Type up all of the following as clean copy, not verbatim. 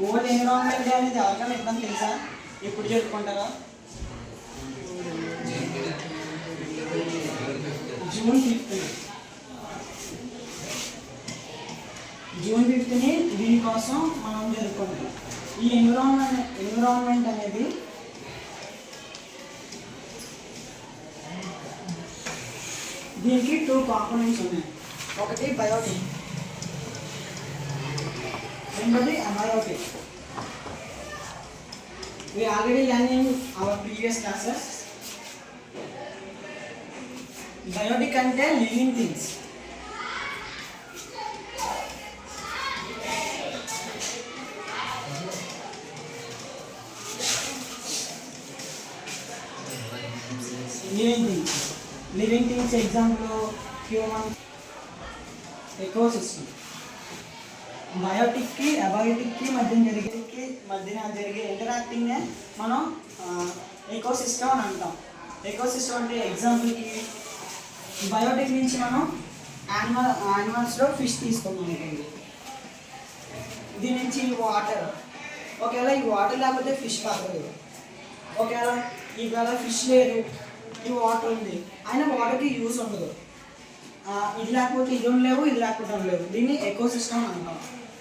World environment day అనేది ఎవరికైనా ఎప్పుడైనా తెలుసా? ఎప్పుడు జరుపుకుంటారా? June 5th. జూన్ 5th దీనికోసం మనం జరుపుకుంటాం. ఈ ఎన్విరాన్మెంట్ అనేది దీనికి 2 కాంపోనెంట్స్ ఉన్నాయి. ఒకటి బయోటిక్, రెండోది abiotic. We already learned in our previous classes. Biotic అంటే living things. Living things example human, ecosystem. బయోటిక్కి అబయోటిక్కి మధ్యన జరిగే ఇంటరాక్టింగ్నే మనం ఎకోసిస్టమ్ అని అంటాం. ఎకోసిస్టమ్ అంటే ఎగ్జాంపుల్కి బయోటిక్ నుంచి మనం యానిమల్స్లో ఫిష్ తీసుకున్నాం అనుకోండి. దీని నుంచి వాటర్, ఒకవేళ ఈ వాటర్ లేకపోతే ఫిష్ బతకదు. ఒకవేళ ఫిష్ లేదు, ఈ వాటర్ ఉంది, అయినా వాటర్కి యూస్ ఉండదు. ఇది లేకపోతే ఇది ఉండలేవు, ఇది లేకపోతే ఉండలేవు. దీన్ని ఎకోసిస్టమ్ అంటాం.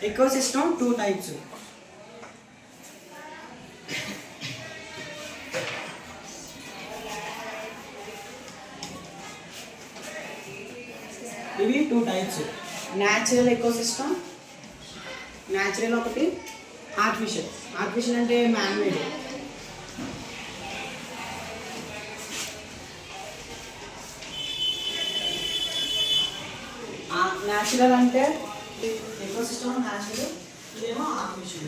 Ecosystem 2 types. ఇవి 2 types. న్యాచురల్ ఎకోసిస్టమ్, న్యాచురల్ ఒకటి, ఆర్టిఫిషియల్. ఆర్టిఫిషియల్ అంటే మ్యాన్ మేడ్. న్యాచురల్ అంటే ఎకోసిస్టమ్ న్యాచురల్, ఇదేమో ఆర్టిఫిషియల్.